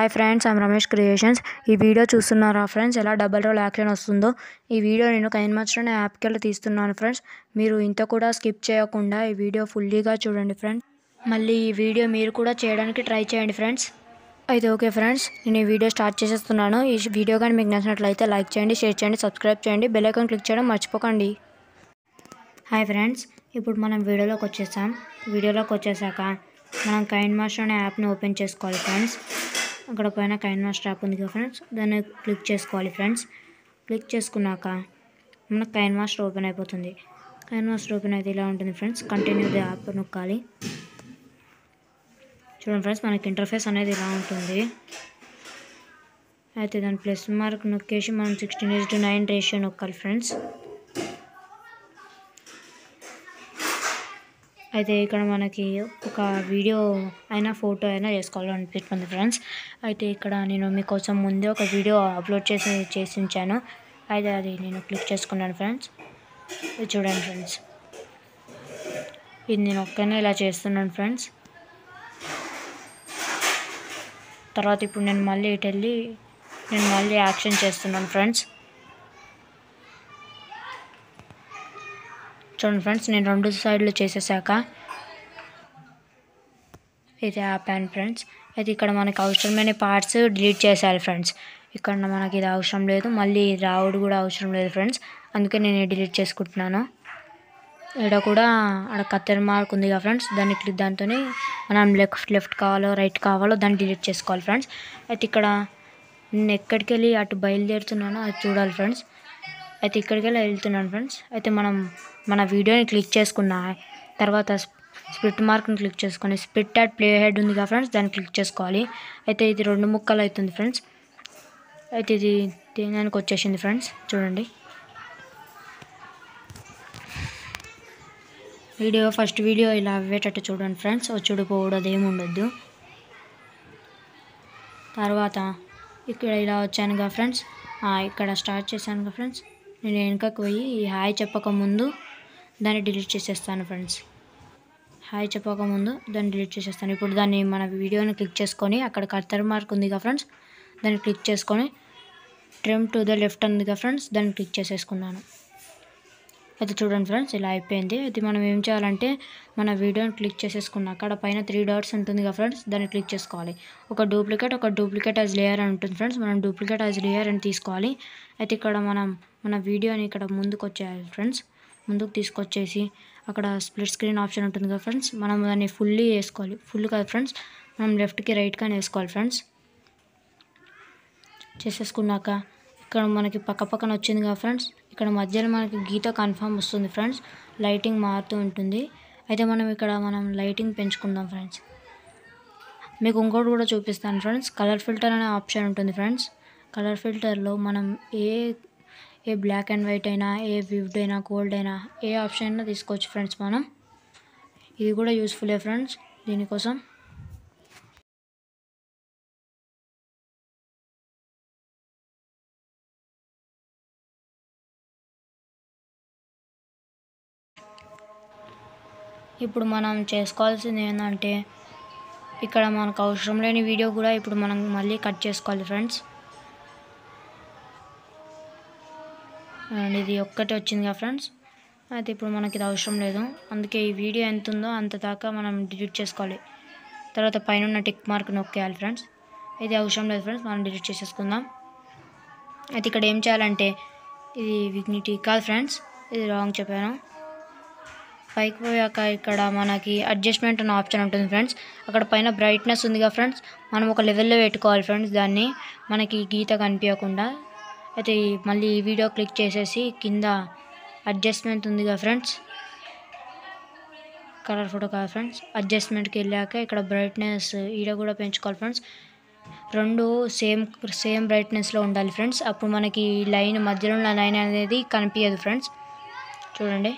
Hi friends, I'm Ramesh creations. ఈ video చూస్తున్నారా friends, ఎలా డబల్ రోల్ యాక్షన్ వస్తుందో. ఈ వీడియో నేను కైన్మాస్టర్ యాప్కి వెళ్ళి తీస్తున్నాను ఫ్రెండ్స్. మీరు ఇంత కూడా స్కిప్ చేయకుండా ఈ వీడియో ఫుల్లీగా చూడండి ఫ్రెండ్స్. మళ్ళీ ఈ వీడియో మీరు కూడా చేయడానికి ట్రై చేయండి ఫ్రెండ్స్. అయితే ఓకే ఫ్రెండ్స్, నేను ఈ వీడియో స్టార్ట్ చేసేస్తున్నాను. ఈ వీడియో కానీ మీకు నచ్చినట్లయితే లైక్ చేయండి, షేర్ చేయండి, సబ్స్క్రైబ్ చేయండి, బెల్ ఐకాన్ క్లిక్ చేయడం మర్చిపోకండి. హాయ్ ఫ్రెండ్స్, ఇప్పుడు మనం వీడియోలోకి వచ్చేసాం. వీడియోలోకి వచ్చేసాక మనం కైన్మాస్టర్ అనే యాప్ని ఓపెన్ చేసుకోవాలి ఫ్రెండ్స్. అక్కడ పైన కైన్మాస్టర్ యాప్ ఉంది కదా ఫ్రెండ్స్, దాన్ని క్లిక్ చేసుకోవాలి ఫ్రెండ్స్. క్లిక్ చేసుకున్నాక మనకు కైన్మాస్టర్ ఓపెన్ అయిపోతుంది. కైన్మాస్టర్ ఓపెన్ అయితే ఇలా ఉంటుంది ఫ్రెండ్స్. కంటిన్యూ ది యాప్ నొక్కాలి. చూడండి ఫ్రెండ్స్, మనకి ఇంటర్ఫేస్ అనేది ఇలా ఉంటుంది. అయితే దాని ప్లస్ మార్క్ నొక్కేసి మనం 16:9 రేషియో నొక్కాలి ఫ్రెండ్స్. అయితే ఇక్కడ మనకి ఒక వీడియో అయినా ఫోటో అయినా చేసుకోవాలనిపిస్తుంది ఫ్రెండ్స్. అయితే ఇక్కడ నేను మీకోసం ముందే ఒక వీడియో అప్లోడ్ చేసి ఉంచాను. అయితే అది నేను క్లిక్ చేసుకున్నాను ఫ్రెండ్స్. ఇది చూడండి ఫ్రెండ్స్, ఇది నేను ఒక్కనే ఇలా చేస్తున్నాను ఫ్రెండ్స్. తర్వాత ఇప్పుడు నేను మళ్ళీ ఇటు వెళ్ళి నేను మళ్ళీ యాక్షన్ చేస్తున్నాను ఫ్రెండ్స్. చూడండి ఫ్రెండ్స్, నేను రెండు సైడ్లు చేసేసాక ఇది ఆపాను ఫ్రెండ్స్. అయితే ఇక్కడ మనకి అవసరమైన పార్ట్స్ డిలీట్ చేసేయాలి ఫ్రెండ్స్. ఇక్కడ మనకి ఇది అవసరం లేదు, మళ్ళీ రావుడు కూడా అవసరం లేదు ఫ్రెండ్స్. అందుకే నేను డిలీట్ చేసుకుంటున్నాను. ఇక్కడ కూడా అక్కడ కత్తెర మార్క్ ఉంది కదా ఫ్రెండ్స్, దాంతో మనం లెఫ్ట్ కావాలో రైట్ కావాలో దాన్ని డిలీట్ చేసుకోవాలి ఫ్రెండ్స్. అయితే ఇక్కడ నేను ఎక్కడికి వెళ్ళి అటు బయలుదేరుతున్నానో అది చూడాలి ఫ్రెండ్స్. అయితే ఇక్కడికి వెళ్ళి వెళ్తున్నాను ఫ్రెండ్స్. అయితే మనం మన వీడియోని క్లిక్ చేసుకున్న తర్వాత స్ప్లిట్ మార్క్ని క్లిక్ చేసుకొని స్ప్లిట్ అట్ ప్లే హెడ్ ఉంది కదా ఫ్రెండ్స్, దాన్ని క్లిక్ చేసుకోవాలి. అయితే ఇది 2 ముక్కలు అవుతుంది ఫ్రెండ్స్. అయితే ఇది దేనికి వచ్చేసింది ఫ్రెండ్స్. చూడండి, ఫస్ట్ వీడియో ఇలా అవ్వేటట్టు చూడండి ఫ్రెండ్స్. వచ్చుడిపోవడం అదేమి ఉండొద్దు. తర్వాత ఇక్కడ ఇలా వచ్చాను కదా ఫ్రెండ్స్, ఇక్కడ స్టార్ట్ చేశాను కదా ఫ్రెండ్స్. నేను వెనకకు పోయి హాయ్ చెప్పకముందు దాన్ని డిలీట్ చేసేస్తాను ఫ్రెండ్స్. హాయ్ చెప్పకముందు దాన్ని డిలీట్ చేసేస్తాను. ఇప్పుడు దాన్ని మన వీడియోని క్లిక్ చేసుకొని అక్కడ కర్సర్ మార్క్ ఉంది కదా ఫ్రెండ్స్, దాన్ని క్లిక్ చేసుకొని ట్రిమ్ టు ద లెఫ్ట్ ఉంది కదా ఫ్రెండ్స్, దాన్ని క్లిక్ చేసేసుకున్నాను. అయితే చూడండి ఫ్రెండ్స్, ఇలా అయిపోయింది. అయితే మనం ఏం చేయాలంటే మన వీడియోని క్లిక్ చేసేసుకున్నాక అక్కడ పైన 3 డాట్స్ ఉంటుంది కదా ఫ్రెండ్స్, దాన్ని క్లిక్ చేసుకోవాలి. ఒక డూప్లికేట్ యాజ్ లేయర్ అని ఉంటుంది ఫ్రెండ్స్. మనం డూప్లికేట్ యాజ్ లేయర్ అని తీసుకోవాలి. అయితే ఇక్కడ మన వీడియోని ఇక్కడ ముందుకు వచ్చేయాలి ఫ్రెండ్స్. ముందుకు తీసుకొచ్చేసి అక్కడ స్ప్లిట్ స్క్రీన్ ఆప్షన్ ఉంటుంది కదా ఫ్రెండ్స్, మనం దాన్ని ఫుల్లీ వేసుకోవాలి. ఫుల్ కదా ఫ్రెండ్స్, మనం లెఫ్ట్కి రైట్ కానీ వేసుకోవాలి ఫ్రెండ్స్. చేసేసుకున్నాక ఇక్కడ మనకి పక్కన వచ్చింది కదా ఫ్రెండ్స్, ఇక్కడ మధ్యలో మనకి గీత కన్ఫర్మ్ వస్తుంది ఫ్రెండ్స్. లైటింగ్ మారుతూ ఉంటుంది. అయితే మనం లైటింగ్ పెంచుకుందాం ఫ్రెండ్స్. మీకు ఇంకోటి కూడా చూపిస్తాను ఫ్రెండ్స్. కలర్ ఫిల్టర్ అనే ఆప్షన్ ఉంటుంది ఫ్రెండ్స్. కలర్ ఫిల్టర్లో మనం ఏ బ్లాక్ అండ్ వైట్ అయినా, ఏ వివ్డ్ అయినా, గోల్డ్ అయినా, ఏ ఆప్షన్ అయినా తీసుకోవచ్చు ఫ్రెండ్స్. మనం ఇది కూడా యూస్ఫుల్లే ఫ్రెండ్స్. దీనికోసం ఇప్పుడు మనం చేసుకోవాల్సింది ఏంటంటే ఇక్కడ మనకు అవసరం లేని వీడియో కూడా ఇప్పుడు మనం మళ్ళీ కట్ చేసుకోవాలి ఫ్రెండ్స్. ఇది ఒక్కటి వచ్చింది కదా ఫ్రెండ్స్. అయితే ఇప్పుడు మనకి ఇది అవసరం లేదు, అందుకే ఈ వీడియో ఎంత ఉందో అంత దాకా మనం డిలీట్ చేసుకోవాలి. తర్వాత పైన ఉన్న టిక్ మార్క్ నొక్కేయాలి ఫ్రెండ్స్. ఇది అవసరం లేదు ఫ్రెండ్స్, మనం డిలీట్ చేసేసుకుందాం. అయితే ఇక్కడ ఏం చేయాలంటే ఇది విగ్నిటీ కాదు ఫ్రెండ్స్, ఇది రాంగ్ చెప్పాను. పైకి పోయాక ఇక్కడ మనకి అడ్జస్ట్మెంట్ అనే ఆప్షన్ ఉంటుంది ఫ్రెండ్స్. అక్కడ పైన బ్రైట్నెస్ ఉంది కదా ఫ్రెండ్స్, మనం ఒక లెవెల్లో పెట్టుకోవాలి ఫ్రెండ్స్ దాన్ని, మనకి గీత కనిపించకుండా. అయితే మళ్ళీ ఈ వీడియో క్లిక్ చేసేసి కింద అడ్జస్ట్మెంట్ ఉంది కదా ఫ్రెండ్స్, కలర్ ఫోటో కాదు ఫ్రెండ్స్, అడ్జస్ట్మెంట్కి వెళ్ళాక ఇక్కడ బ్రైట్నెస్ ఈడ కూడా పెంచుకోవాలి ఫ్రెండ్స్. 2 సేమ్ బ్రైట్నెస్లో ఉండాలి ఫ్రెండ్స్. అప్పుడు మనకి లైన్ మధ్యలో ఉన్న లైన్ అనేది కనిపించదు ఫ్రెండ్స్. చూడండి,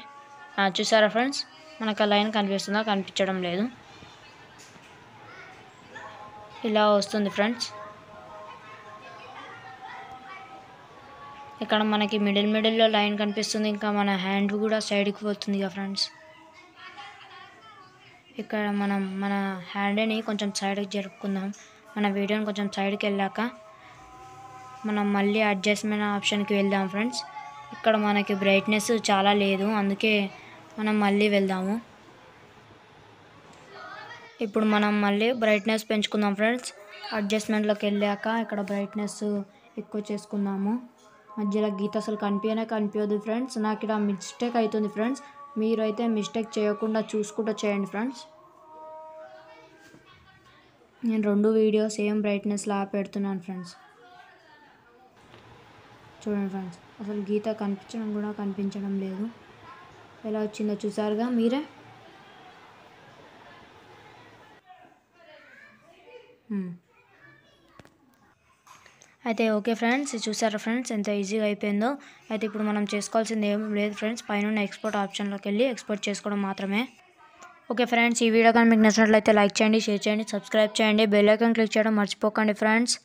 చూసారా ఫ్రెండ్స్, మనకు ఆ లైన్ కనిపిస్తుందా? కనిపించడం లేదు. ఇలా వస్తుంది ఫ్రెండ్స్. ఇక్కడ మనకి మిడిల్లో లైన్ కనిపిస్తుంది. ఇంకా మన హ్యాండ్ కూడా సైడ్కి పోతుంది కదా ఫ్రెండ్స్. ఇక్కడ మనం మన హ్యాండ్ని కొంచెం సైడ్కి జరుపుకుందాం. మన వీడియోని కొంచెం సైడ్కి వెళ్ళాక మనం మళ్ళీ అడ్జస్ట్మెంట్ ఆప్షన్కి వెళ్దాం ఫ్రెండ్స్. ఇక్కడ మనకి బ్రైట్నెస్ చాలా లేదు, అందుకే మనం మళ్ళీ వెళ్దాము. ఇప్పుడు మనం మళ్ళీ బ్రైట్నెస్ పెంచుకుందాం ఫ్రెండ్స్. అడ్జస్ట్మెంట్లోకి వెళ్ళాక ఇక్కడ బ్రైట్నెస్ ఎక్కువ చేసుకుందాము. మధ్యలో గీత అసలు కనిపించదు ఫ్రెండ్స్. నాకు ఇక్కడ మిస్టేక్ అవుతుంది ఫ్రెండ్స్. మీరు అయితే మిస్టేక్ చేయకుండా చూసుకుంటూ చేయండి ఫ్రెండ్స్. నేను 2 వీడియో సేమ్ బ్రైట్నెస్లా పెడుతున్నాను ఫ్రెండ్స్. చూడండి ఫ్రెండ్స్, అసలు గీత కనిపించడం లేదు. ఎలా వచ్చిందో చూసారుగా మీరే. అయితే ఓకే ఫ్రెండ్స్, చూసారా ఫ్రెండ్స్ ఎంత ఈజీగా అయిపోయిందో. అయితే ఇప్పుడు మనం చేసుకోవాల్సింది ఏం లేదు ఫ్రెండ్స్. పైన ఎక్స్పోర్ట్ ఆప్షన్లోకి వెళ్ళి ఎక్స్పోర్ట్ చేసుకోవడం మాత్రమే. ఓకే ఫ్రెండ్స్, ఈ వీడియో కానీ మీకు నచ్చినట్లయితే లైక్ చేయండి, షేర్ చేయండి, సబ్స్క్రైబ్ చేయండి, బెల్ ఐకాన్ క్లిక్ చేయడం మర్చిపోకండి ఫ్రెండ్స్.